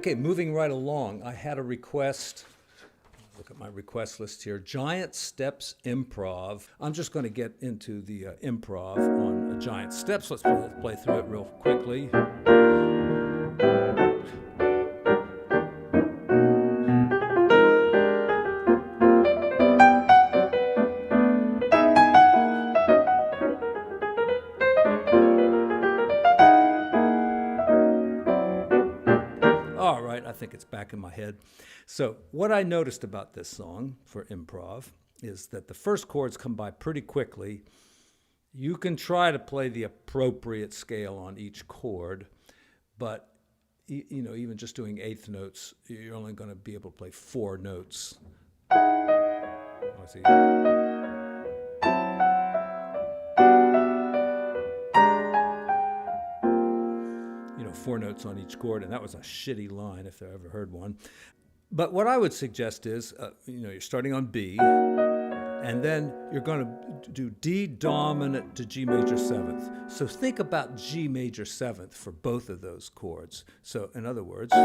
Okay, moving right along, I had a request. Look at my request list here. Giant Steps Improv. I'm just going to get into the improv on Giant Steps. Let's play through it real quickly. All right, I think it's back in my head. So what I noticed about this song for improv is that the first chords come by pretty quickly. You can try to play the appropriate scale on each chord, but even just doing eighth notes, you're only going to be able to play 4 notes. Let's see. 4 notes on each chord, and that was a shitty line if I ever heard one. But what I would suggest is, you're starting on B, and then you're going to do D dominant to G major 7th. So think about G major 7th for both of those chords. So in other words, see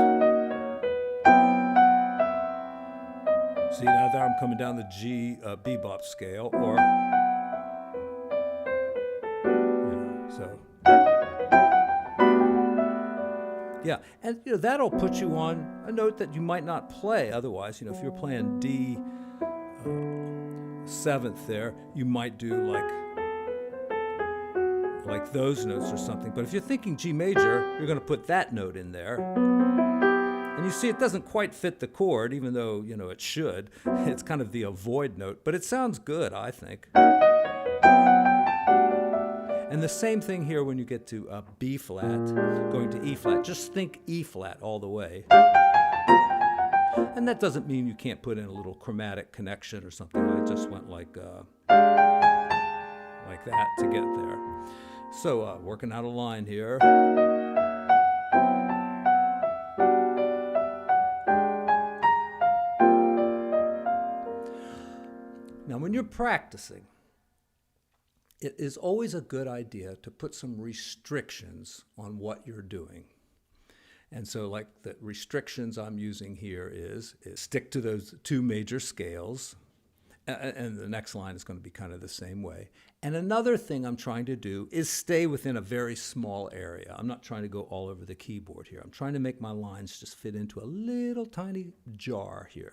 now there I'm coming down the G bebop scale, or so. Yeah, and that'll put you on a note that you might not play otherwise. If you're playing D 7th there, you might do like those notes or something. But if you're thinking G major, you're going to put that note in there. And you see it doesn't quite fit the chord, even though, it should. It's kind of the avoid note, but it sounds good, I think. And the same thing here when you get to B flat, going to E flat. Just think E flat all the way. And that doesn't mean you can't put in a little chromatic connection or something. I just went like that to get there. So working out a line here. Now when you're practicing, it is always a good idea to put some restrictions on what you're doing. And so like the restrictions I'm using here is stick to those 2 major scales. And the next line is going to be kind of the same way. And another thing I'm trying to do is stay within a very small area. I'm not trying to go all over the keyboard here. I'm trying to make my lines just fit into a little tiny jar here.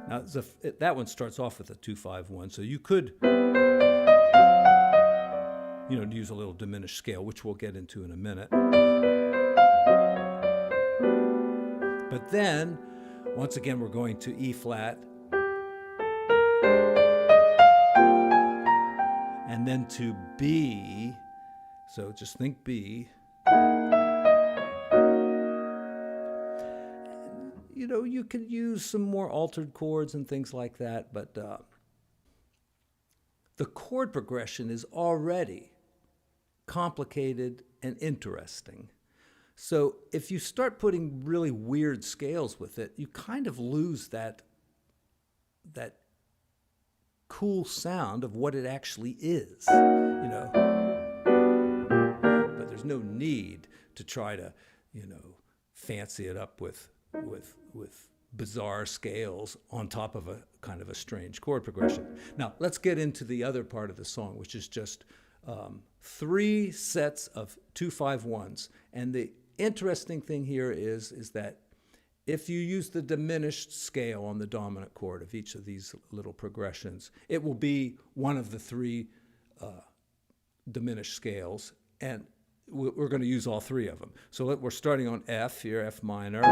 Now, that one starts off with a 2-5-1, so you could, use a little diminished scale, which we'll get into in a minute. But then, once again, we're going to E flat, and then to B, so just think B. You can use some more altered chords and things like that, but the chord progression is already complicated and interesting. So if you start putting really weird scales with it, you kind of lose that cool sound of what it actually is, But there's no need to try to, fancy it up with bizarre scales on top of a kind of a strange chord progression. Now, let's get into the other part of the song, which is just 3 sets of 2-5-1s. And the interesting thing here is that if you use the diminished scale on the dominant chord of each of these little progressions, it will be one of the 3 diminished scales, and we're going to use all 3 of them. So we're starting on F here, F minor.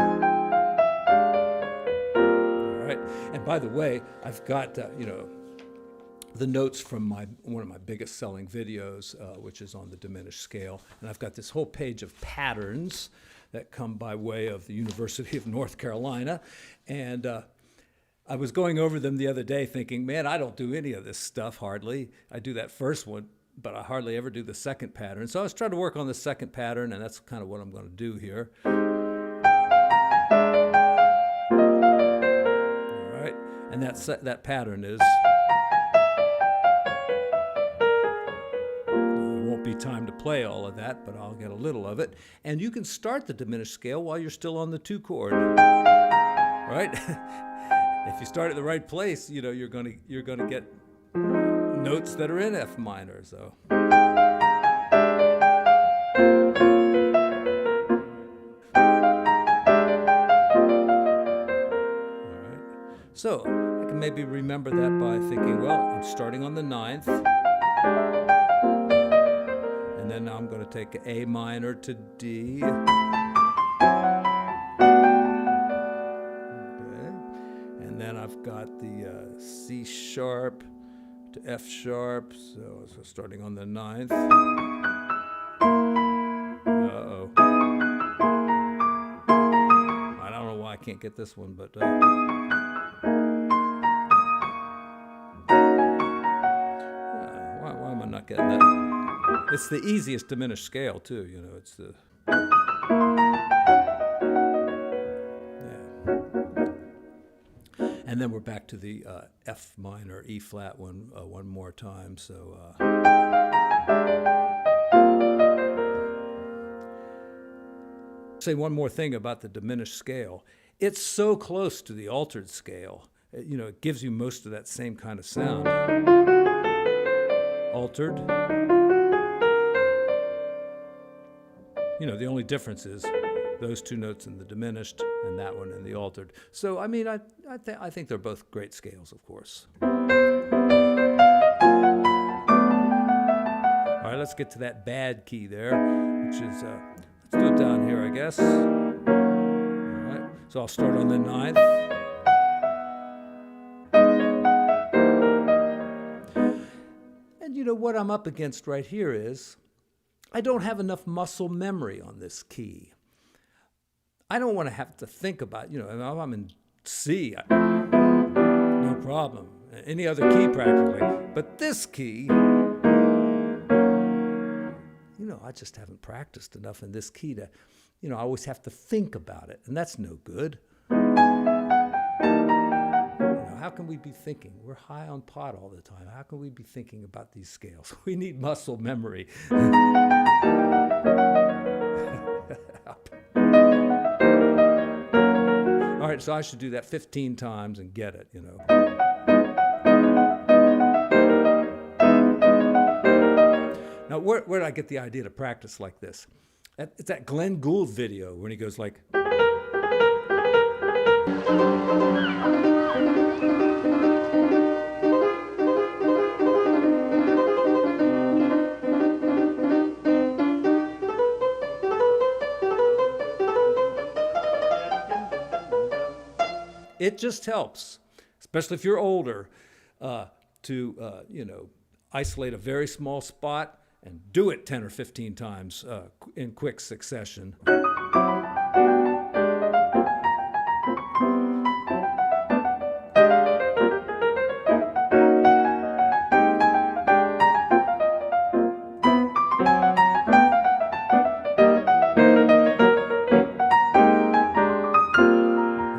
Right. And by the way, I've got, the notes from one of my biggest selling videos, which is on the diminished scale. And I've got this whole page of patterns that come by way of the University of North Carolina. And I was going over them the other day thinking, man, I don't do any of this stuff hardly. I do that first one, but I hardly ever do the second pattern. So I was trying to work on the second pattern, and that's kind of what I'm going to do here. And that pattern is, there won't be time to play all of that, but I'll get a little of it. And you can start the diminished scale while you're still on the 2 chord, right? If you start at the right place, you know, you're gonna get notes that are in F minor, so. So I can maybe remember that by thinking, well, I'm starting on the 9th, and then I'm going to take A minor to D. Okay. And then I've got the C sharp to F sharp, so starting on the 9th. Uh-oh. I don't know why I can't get this one, but... Why am I not getting that? It's the easiest diminished scale, too, you know, it's the... Yeah. And then we're back to the F minor, E flat one more time, so... Say one more thing about the diminished scale. It's so close to the altered scale. You know, it gives you most of that same kind of sound. Altered. You know, the only difference is those 2 notes in the diminished and that one in the altered. So, I mean, I think they're both great scales, of course. All right, let's get to that bad key there, which is, let's do it down here, I guess. All right, so I'll start on the 9th. You know, what I'm up against right here is I don't have enough muscle memory on this key. I don't want to have to think about, you know, if I'm in C, no problem. Any other key practically. But this key, you know, I just haven't practiced enough in this key to, you know, I always have to think about it, and that's no good. How can we be thinking? We're high on pot all the time. How can we be thinking about these scales? We need muscle memory. All right, so I should do that 15 times and get it, you know. Now, where did I get the idea to practice like this? It's that Glenn Gould video when he goes like... It just helps, especially if you're older, to you know, isolate a very small spot and do it 10 or 15 times in quick succession.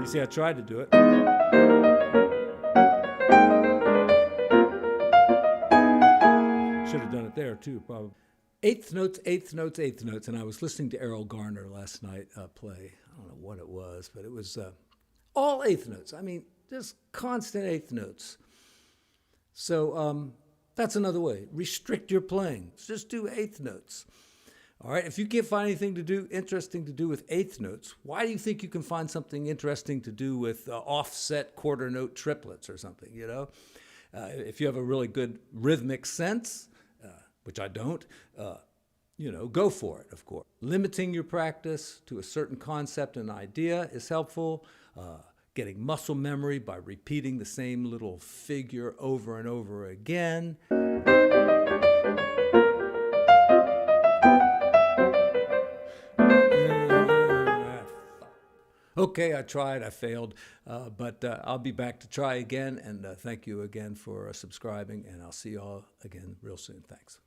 See, I tried to do it. Should have done it there too, probably. Eighth notes, and I was listening to Errol Garner last night play. I don't know what it was, but it was all eighth notes. I mean, just constant eighth notes. So that's another way. Restrict your playing. Just do eighth notes. All right, if you can't find anything interesting to do with eighth notes, why do you think you can find something interesting to do with offset quarter note triplets or something, you know? If you have a really good rhythmic sense, which I don't, you know, go for it, of course. Limiting your practice to a certain concept and idea is helpful. Getting muscle memory by repeating the same little figure over and over again. Okay, I tried, I failed, but I'll be back to try again, and thank you again for subscribing, and I'll see you all again real soon. Thanks.